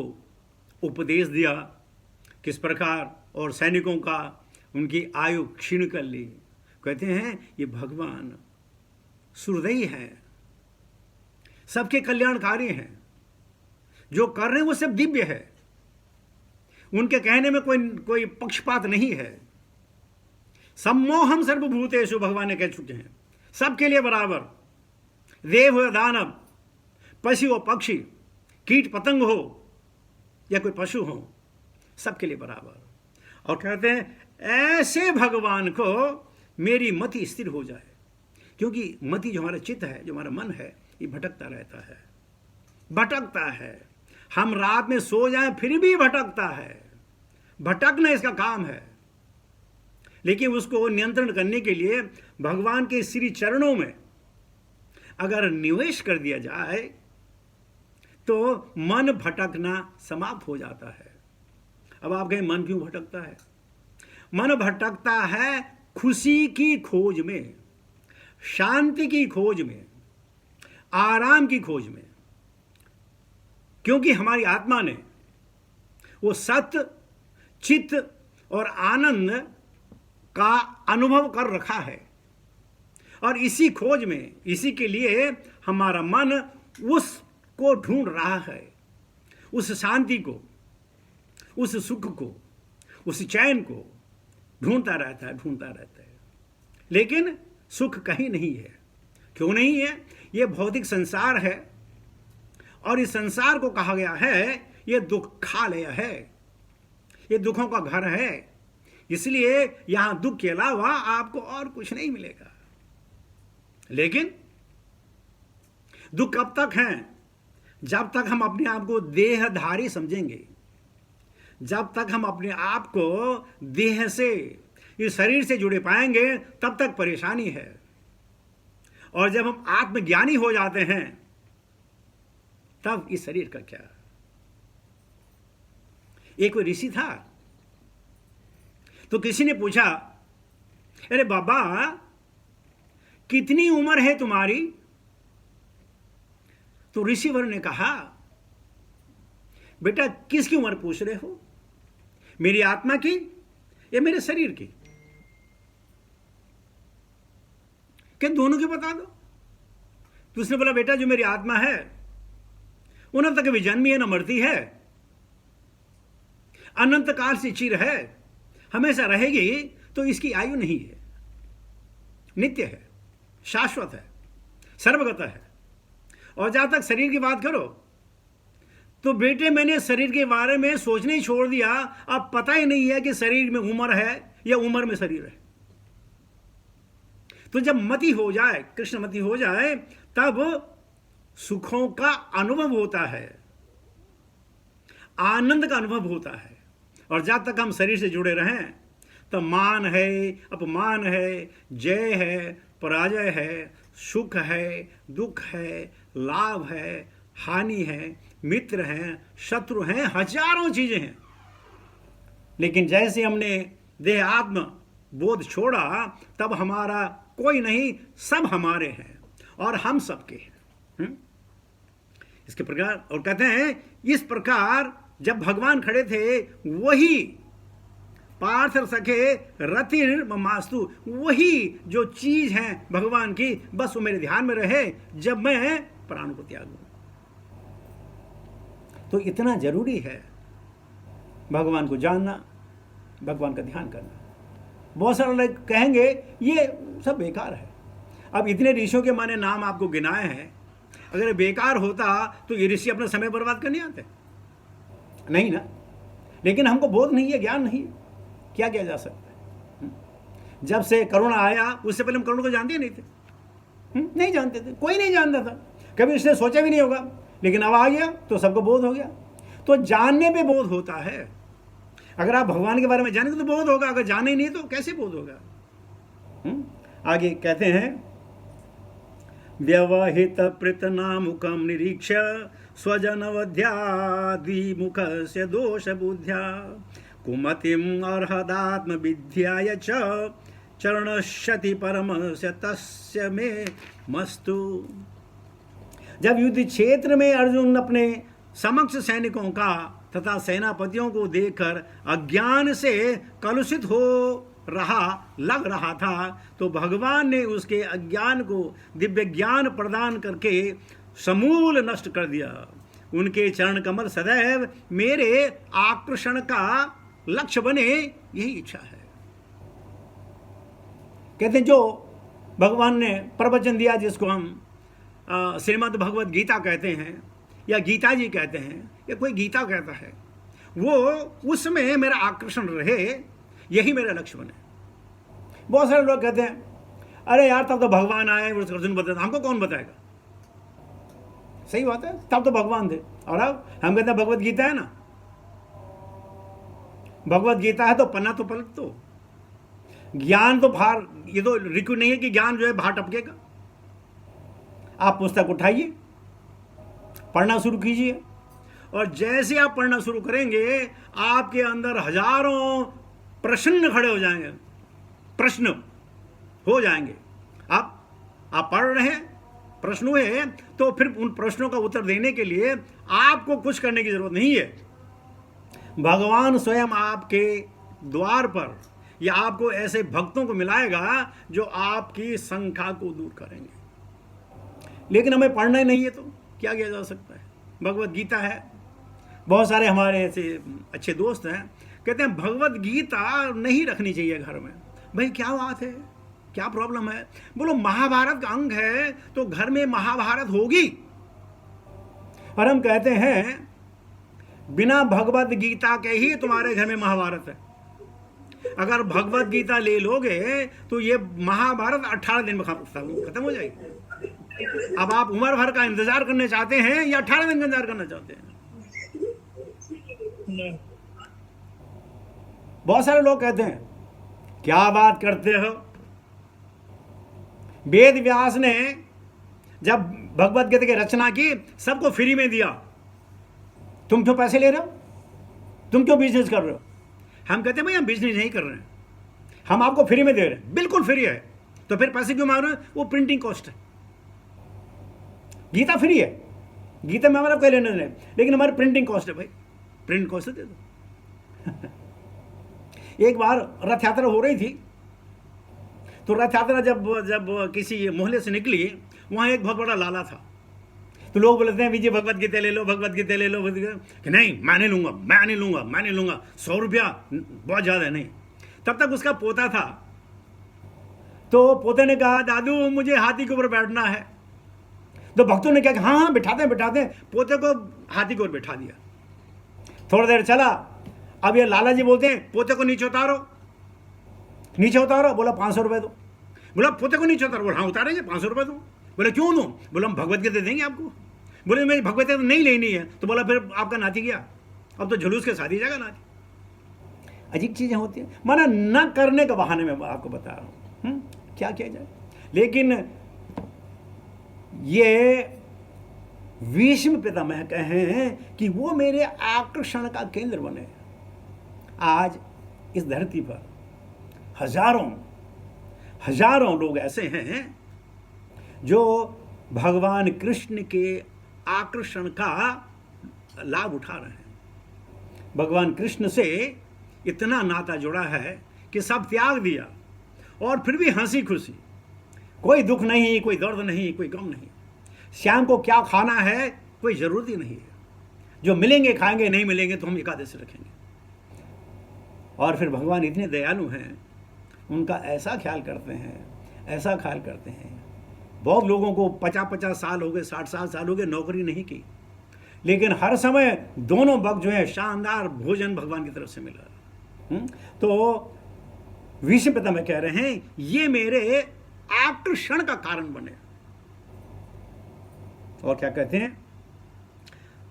उपदेश दिया, किस प्रकार और सैनिकों का उनकी आयु क्षीण कर ली। कहते हैं ये भगवान सुहृदयी हैं, सबके कल्याणकारी हैं, जो कर रहे हैं वो सब दिव्य है। उनके कहने में कोई पक्षपात नहीं है। सम्मोहम सर्वभूतेषु, भगवान ने कह चुके हैं, सबके लिए बराबर। देव हो या दानव, पशु हो पक्षी, कीट पतंग हो या कोई पशु हो, सबके लिए बराबर। और कहते हैं ऐसे भगवान को मेरी मति स्थिर हो जाए, क्योंकि मति जो हमारा चित्त है, जो हमारा मन है, ये भटकता रहता है, भटकता है। हम रात में सो जाएं फिर भी भटकता है, भटकना इसका काम है। लेकिन उसको नियंत्रण करने के लिए भगवान के श्री चरणों में अगर निवेश कर दिया जाए तो मन भटकना समाप्त हो जाता है। अब आप कहें मन क्यों भटकता है? मन भटकता है खुशी की खोज में, शांति की खोज में, आराम की खोज में। क्योंकि हमारी आत्मा ने वो सत्य, चित्त और आनंद का अनुभव कर रखा है, और इसी खोज में, इसी के लिए हमारा मन उसको ढूंढ रहा है, उस शांति को, उस सुख को, उस चैन को ढूंढता रहता है। लेकिन सुख कहीं नहीं है। क्यों नहीं है? ये भौतिक संसार है, और इस संसार को कहा गया है ये दुखालय है, ये दुखों का घर है। इसलिए यहां दुख के अलावा आपको और कुछ नहीं मिलेगा। लेकिन दुख कब तक है? जब तक हम अपने आप को देहधारी समझेंगे, जब तक हम अपने आप को देह से, इस शरीर से जुड़े पाएंगे, तब तक परेशानी है। और जब हम आत्मज्ञानी हो जाते हैं तब इस शरीर का क्या। एक कोई ऋषि था, तो किसी ने पूछा, अरे बाबा कितनी उम्र है तुम्हारी? तो ऋषिवर ने कहा, बेटा किसकी उम्र पूछ रहे हो, मेरी आत्मा की या मेरे शरीर की? क्या दोनों की बता दो। तो उसने बोला, बेटा जो मेरी आत्मा है वो न तक कभी जन्मी है न मरती है, अनंत काल से चिर है, हमेशा रहेगी, तो इसकी आयु नहीं है, नित्य है, शाश्वत है, सर्वगत है। और जहां तक शरीर की बात करो तो बेटे मैंने शरीर के बारे में सोचने ही छोड़ दिया। अब पता ही नहीं है कि शरीर में उम्र है या उम्र में शरीर है। तो जब मति हो जाए, कृष्णमति हो जाए, तब सुखों का अनुभव होता है, आनंद का अनुभव होता है। और जब तक हम शरीर से जुड़े रहें तो मान है, अपमान है, जय है, पराजय है, सुख है, दुख है, लाभ है, हानि है, मित्र हैं, शत्रु हैं, हजारों चीजें हैं। लेकिन जैसे हमने देह आत्म बोध छोड़ा, तब हमारा कोई नहीं, सब हमारे हैं और हम सबके हैं। इसके प्रकार, और कहते हैं इस प्रकार जब भगवान खड़े थे, वही पार्थ सखे रतिर मास्तु, वही जो चीज है भगवान की, बस वो मेरे ध्यान में रहे जब मैं प्राण को त्यागूं। तो इतना जरूरी है भगवान को जानना, भगवान का ध्यान करना। बहुत सारे लोग कहेंगे ये सब बेकार है। अब इतने ऋषियों के माने नाम आपको गिनाए हैं, अगर बेकार होता तो ये ऋषि अपना समय बर्बाद करने आते? नहीं ना। लेकिन हमको बोध नहीं है, ज्ञान नहीं है, क्या किया जा सकता है? जब से करुणा आया, उससे पहले हम करुणा को जानते नहीं थे, नहीं जानते थे, कोई नहीं जानता था, कभी इसने सोचा भी नहीं होगा। लेकिन अब आ गया तो सबको बोध हो गया। तो जानने पे बोध होता है। अगर आप भगवान के बारे में जानेंगे तो बोध होगा, अगर जाने नहीं तो कैसे बोध होगा? आगे कहते हैं, व्यवहित प्रतनामुखम निरीक्ष स्वजनवध्यादि मुख से दोष बुद्ध्या कुमतिम अर्हदात्म विद्याय च चरणशति परम से तस्य में मस्तु। जब युद्ध क्षेत्र में अर्जुन अपने समक्ष सैनिकों का तथा सेनापतियों को देखकर अज्ञान से कलुषित हो लग रहा था, तो भगवान ने उसके अज्ञान को दिव्य ज्ञान प्रदान करके समूल नष्ट कर दिया। उनके चरण कमल सदैव मेरे आकर्षण का लक्ष्य बने, यही इच्छा है। कहते हैं जो भगवान ने प्रवचन दिया, जिसको हम श्रीमद् भगवद गीता कहते हैं या गीता जी कहते हैं या कोई गीता कहता है, वो उसमें मेरा आकर्षण रहे, यही मेरा लक्ष्य बने। बहुत सारे लोग कहते हैं, अरे यार तब तो भगवान आए, अर्जुन बताता, हमको कौन बताएगा? सही बात है, तब तो भगवान थे। और अब हम कहते हैं भगवद गीता है ना, भगवद गीता है तो पन्ना तो पलट दो, ज्ञान तो फार, ये तो रिक्यू नहीं है कि ज्ञान जो है बाहर टपकेगा। आप पुस्तक उठाइए, पढ़ना शुरू कीजिए, और जैसे आप पढ़ना शुरू करेंगे आपके अंदर हजारों प्रश्न खड़े हो जाएंगे, प्रश्न हो जाएंगे। आप पढ़ रहे हैं, प्रश्न हुए, तो फिर उन प्रश्नों का उत्तर देने के लिए आपको कुछ करने की जरूरत नहीं है। भगवान स्वयं आपके द्वार पर या आपको ऐसे भक्तों को मिलाएगा जो आपकी शंका को दूर करेंगे। लेकिन हमें पढ़ना ही नहीं है तो क्या किया जा सकता है? भगवद गीता है। बहुत सारे हमारे ऐसे अच्छे दोस्त हैं, कहते हैं भगवद गीता नहीं रखनी चाहिए घर में। भाई क्या बात है, क्या प्रॉब्लम है? बोलो महाभारत का अंग है तो घर में महाभारत होगी। और हम कहते हैं बिना भगवद गीता के ही तुम्हारे घर में महाभारत है। अगर भगवद गीता ले लोगे तो ये महाभारत 18 दिन में खत्म हो जाएगी। अब आप उम्र भर का इंतजार करने चाहते हैं या 18 दिन का इंतजार करना चाहते हैं? बहुत सारे लोग कहते हैं क्या बात करते हो, वेद व्यास ने जब भगवत गीता की रचना की, सबको फ्री में दिया। तुम क्यों पैसे ले रहे हो? तुम क्यों बिजनेस कर रहे हो? हम कहते हैं भाई हम बिजनेस नहीं कर रहे हैं, हम आपको फ्री में दे रहे हैं, बिल्कुल फ्री है, तो फिर पैसे क्यों मांग रहे हैं? वो प्रिंटिंग कॉस्ट है। गीता फ्री है, गीता में हमारा कोई लेना नहीं, लेकिन हमारी प्रिंटिंग कॉस्ट है भाई, प्रिंट कॉस्ट दे दो। एक बार रथ यात्रा हो रही थी, तो रथ यात्रा जब किसी मोहल्ले से निकली, वहाँ एक बहुत बड़ा लाला था। तो लोग बोलते हैं विजय भगवत गीता ले लो, भगवत गीता ले लो, कि नहीं मैं नहीं लूँगा, मैं नहीं लूँगा, मैं नहीं लूँगा, 100 रुपया बहुत ज़्यादा है। नहीं, तब तक उसका पोता था, तो पोते ने कहा दादू मुझे हाथी के ऊपर बैठना है। तो भक्तों ने कहा हाँ हाँ बिठाते हैं। पोते को हाथी के ऊपर बैठा दिया। थोड़ी देर चला, अब ये लाला जी बोलते हैं पोते को नीचे उतारो, नीचे उतारो। बोला 500 रुपये दो। बोला पोते को नीचे उतारो। बोला हाँ उतारेंगे, 500 रुपये दो। बोले क्यों दो? बोला हम भगवत गीता देंगे आपको। बोले मेरी भगवत गीता नहीं लेनी है। तो बोला फिर आपका नाती गया, अब तो जुलूस के साथ ही जाएगा नाती। अजीब चीज़ें होती हैं, माना न करने का बहाने में आपको बता रहा हूँ, क्या किया जाए। लेकिन ये भीष्म पितामह कहें कि वो मेरे आकर्षण का केंद्र बने। आज इस धरती पर हजारों लोग ऐसे हैं जो भगवान कृष्ण के आकर्षण का लाभ उठा रहे हैं। भगवान कृष्ण से इतना नाता जुड़ा है कि सब त्याग दिया, और फिर भी हंसी खुशी, कोई दुख नहीं, कोई दर्द नहीं, कोई गम नहीं। शाम को क्या खाना है कोई ज़रूरत ही नहीं है, जो मिलेंगे खाएंगे, नहीं मिलेंगे तो हम एकादशी रखेंगे। और फिर भगवान इतने दयालु हैं, उनका ऐसा ख्याल करते हैं। बहुत लोगों को 50-50 साल हो गए, 60 साल हो गए, नौकरी नहीं की, लेकिन हर समय दोनों वक्त जो है शानदार भोजन भगवान की तरफ से मिला। तो विष्णु पितामह कह रहे हैं ये मेरे आकर्षण का कारण बने। और क्या कहते हैं?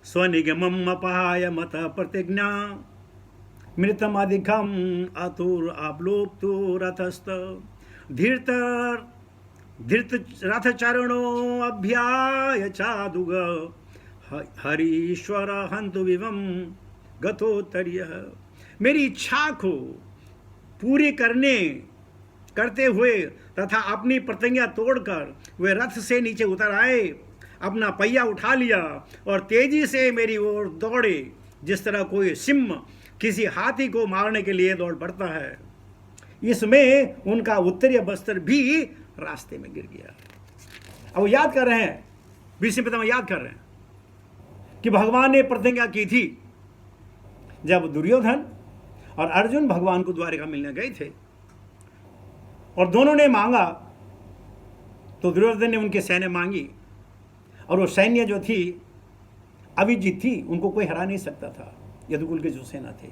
स्वनिगमम अपाय मत प्रतिज्ञा मृतमधिकम अतुर आप्लोप्तो रथस्त धीर्त रथ चरणो अभ्याय चादुग हरीश्वर हंतु विवम गतोत्तरीय। मेरी इच्छा को पूरी करते हुए तथा अपनी प्रतिज्ञा तोड़कर वे रथ से नीचे उतर आए, अपना पहिया उठा लिया और तेजी से मेरी ओर दौड़े, जिस तरह कोई सिंह किसी हाथी को मारने के लिए दौड़ पड़ता है। इसमें उनका उत्तरीय बस्तर भी रास्ते में गिर गया। अब वो याद कर रहे हैं, विष्णु पितामह याद कर रहे हैं कि भगवान ने प्रतिज्ञा की थी। जब दुर्योधन और अर्जुन भगवान को द्वारिका मिलने गए थे और दोनों ने मांगा, तो दुर्योधन ने उनके सैन्य मांगी, और वो सैन्य जो थी अविजित थी, उनको कोई हरा नहीं सकता था। यदुकुल के जो सेना थे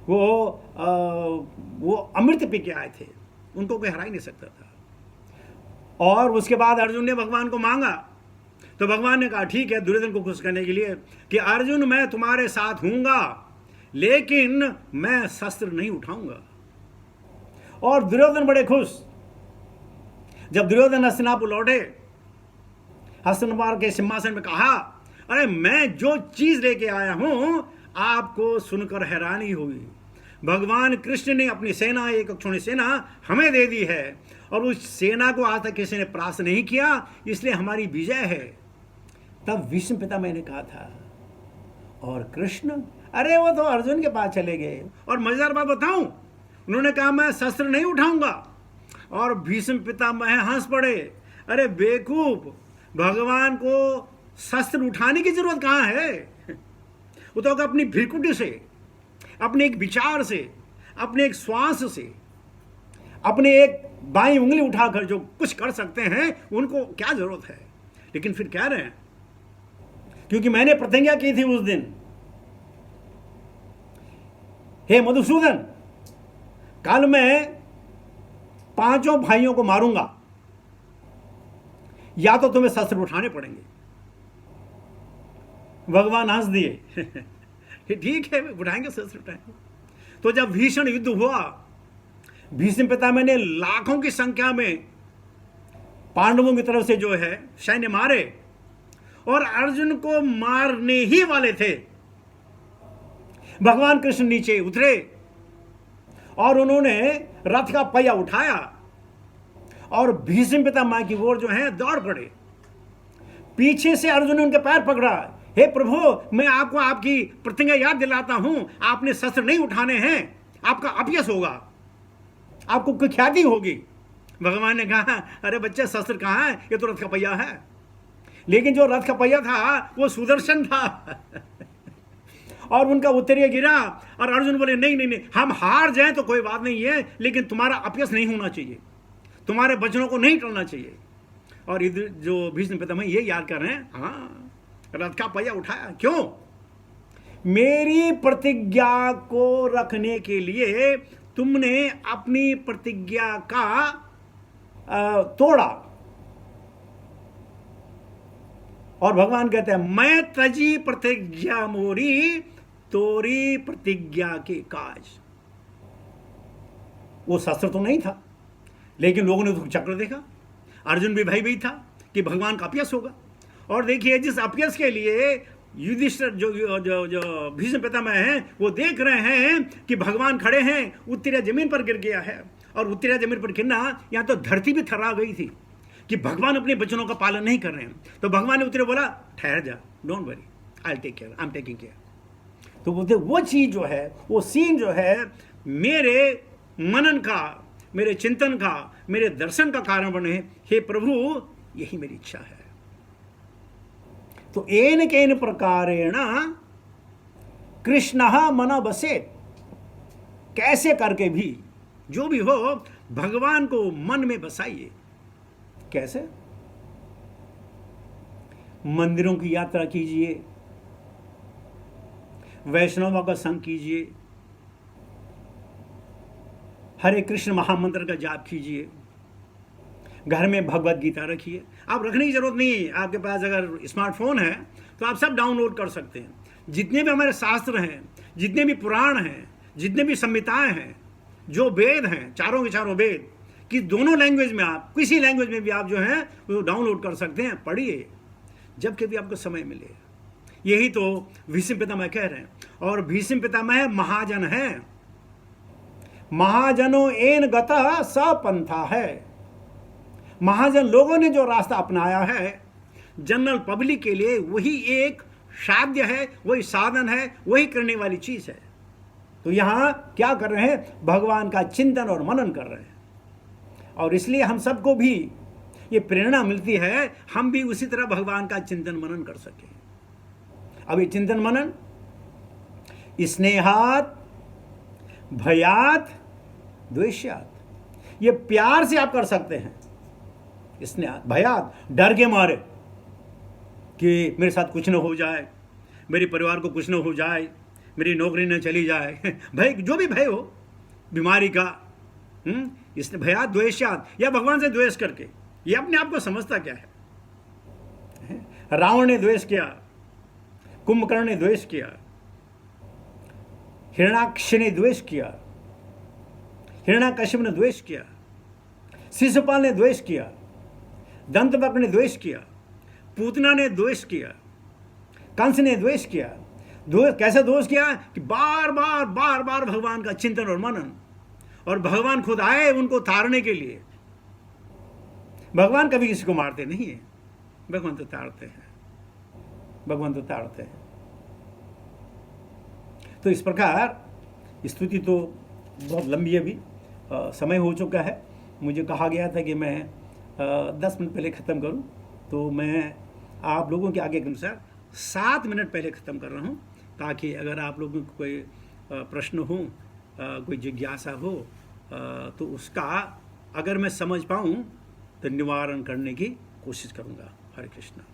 वो अमृत पी के आए थे, उनको कोई हरा ही नहीं सकता था। और उसके बाद अर्जुन ने भगवान को मांगा, तो भगवान ने कहा ठीक है, दुर्योधन को खुश करने के लिए कि अर्जुन मैं तुम्हारे साथ हूंगा, लेकिन मैं शस्त्र नहीं उठाऊंगा। और दुर्योधन बड़े खुश। जब दुर्योधन हस्तिनापुर लौटे, हस्तिनापुर के सिंहासन में कहा अरे मैं जो चीज लेके आया हूं आपको सुनकर हैरानी हुई। भगवान कृष्ण ने अपनी सेना, एक अक्षौणी सेना हमें दे दी है, और उस सेना को आज तक किसी ने परास्त नहीं किया, इसलिए हमारी विजय है। तब विष्णु पितामह ने कहा था, और कृष्ण, अरे वो तो अर्जुन के पास चले गए। और मजेदार बात बताऊं, उन्होंने कहा मैं शस्त्र नहीं उठाऊंगा, और भीष्म पितामह हंस पड़े। अरे बेवकूफ, भगवान को शस्त्र उठाने की जरूरत कहाँ है? वो तो अपनी भ्रिकुटी से, अपने एक विचार से, अपने एक श्वास से, अपने एक बाईं उंगली उठाकर जो कुछ कर सकते हैं, उनको क्या जरूरत है? लेकिन फिर कह रहे हैं क्योंकि मैंने प्रतिज्ञा की थी उस दिन, हे मधुसूदन, कल मैं 5 भाइयों को मारूंगा, या तो तुम्हें शस्त्र उठाने पड़ेंगे। भगवान हंस दिए ठीक है उठाएंगे, शस्त्र उठाएंगे। तो जब भीषण युद्ध हुआ, भीष्म पितामह ने लाखों की संख्या में पांडवों की तरफ से जो है सैन्य मारे और अर्जुन को मारने ही वाले थे, भगवान कृष्ण नीचे उतरे और उन्होंने रथ का पहिया उठाया और भीष्म पितामह की ओर जो है दौड़ पड़े। पीछे से अर्जुन ने उनके पैर पकड़ा, हे प्रभु मैं आपको आपकी प्रतिज्ञा याद दिलाता हूं, आपने शस्त्र नहीं उठाने हैं, आपका अपयश होगा, आपको कोई ख्याति होगी। भगवान ने कहा अरे बच्चे शस्त्र कहाँ है, ये तो रथ का पहिया है। लेकिन जो रथ का पहिया था वो सुदर्शन था और उनका उत्तरीय गिरा और अर्जुन बोले नहीं नहीं नहीं, हम हार जाएं तो कोई बात नहीं है, लेकिन तुम्हारा अपयश नहीं होना चाहिए, तुम्हारे वचनों को नहीं टलना चाहिए। और इधर जो भीष्म पितामह ये याद कर रहे हैं, हाँ रथ का पहिया उठाया, क्यों? मेरी प्रतिज्ञा को रखने के लिए तुमने अपनी प्रतिज्ञा का तोड़ा। और भगवान कहते हैं मैं तजी प्रतिज्ञा मोरी तोरी प्रतिज्ञा के काज। वो शस्त्र तो नहीं था, लेकिन लोगों ने तो चक्र देखा, अर्जुन भी भयभीत था कि भगवान का अपयश होगा। और देखिए जिस अपयश के लिए युधिष्ठिर जो भीष्म पितामह हैं वो देख रहे हैं कि भगवान खड़े हैं, उत्तरीय जमीन पर गिर गया है। और उत्तरीय जमीन पर गिरना, यहाँ तो धरती भी थर्रा गई थी कि भगवान अपने वचनों का पालन नहीं कर रहे हैं। तो भगवान ने उत्तरे बोला ठहर जा, don't worry, I take care, I am taking care. तो बोलते वो चीज जो है, वो सीन जो है मेरे मनन का, मेरे चिंतन का, मेरे दर्शन का कारण बने। हे प्रभु यही मेरी इच्छा है। तो एन केन प्रकारेण कृष्ण मन बसे, कैसे करके भी जो भी हो भगवान को मन में बसाइए। कैसे? मंदिरों की यात्रा कीजिए, वैष्णवों का संग कीजिए, हरे कृष्ण महामंत्र का जाप कीजिए, घर में भगवत गीता रखिए। आप रखने की जरूरत नहीं है, आपके पास अगर स्मार्टफोन है तो आप सब डाउनलोड कर सकते हैं। जितने भी हमारे शास्त्र हैं, जितने भी पुराण हैं, जितने भी संहिताएं हैं, जो वेद हैं, चारों के चारों वेद कि दोनों लैंग्वेज में, आप किसी लैंग्वेज में भी आप जो है वो डाउनलोड कर सकते हैं। पढ़िए जब कभी आपको समय मिले। यही तो भीष्म पितामह कह रहे हैं। और भीष्म पितामह महाजन है, महाजनों एन गतः सपंथा है। महाजन लोगों ने जो रास्ता अपनाया है जनरल पब्लिक के लिए, वही एक साध्य है, वही साधन है, वही करने वाली चीज है। तो यहां क्या कर रहे हैं? भगवान का चिंतन और मनन कर रहे हैं। और इसलिए हम सबको भी ये प्रेरणा मिलती है, हम भी उसी तरह भगवान का चिंतन मनन कर सकें। अब ये चिंतन मनन स्नेहात भयात द्वेष्यात, ये प्यार से आप कर सकते हैं। स्नेहात भयात, डर के मारे कि मेरे साथ कुछ न हो जाए, मेरे परिवार को कुछ न हो जाए, मेरी नौकरी न चली जाए, भय, जो भी भय हो बीमारी का, इसने भयात द्वेष्यात, या भगवान से द्वेष करके। ये अपने आप को समझता क्या है? रावण ने द्वेष किया, कुंभकर्ण ने द्वेष किया, हिरण्याक्ष ने द्वेष किया, हिरण्याकश्यप ने द्वेष किया, शिशुपाल ने द्वेष किया, दंतवक्र ने द्वेष किया, पूतना ने द्वेष किया, कंस ने द्वेष किया। कैसे दोष किया कि बार बार भगवान का चिंतन और मनन, और भगवान खुद आए उनको तारने के लिए। भगवान कभी किसी को मारते नहीं है, भगवान तो तारते हैं, भगवान तो तारते हैं। तो इस प्रकार स्तुति तो बहुत लंबी है, अभी समय हो चुका है। मुझे कहा गया था कि मैं 10 मिनट पहले ख़त्म करूं, तो मैं आप लोगों के आगे के अनुसार 7 मिनट पहले ख़त्म कर रहा हूं, ताकि अगर आप लोगों को कोई प्रश्न हो, कोई जिज्ञासा हो, तो उसका अगर मैं समझ पाऊं तो निवारण करने की कोशिश करूंगा। हरे कृष्णा।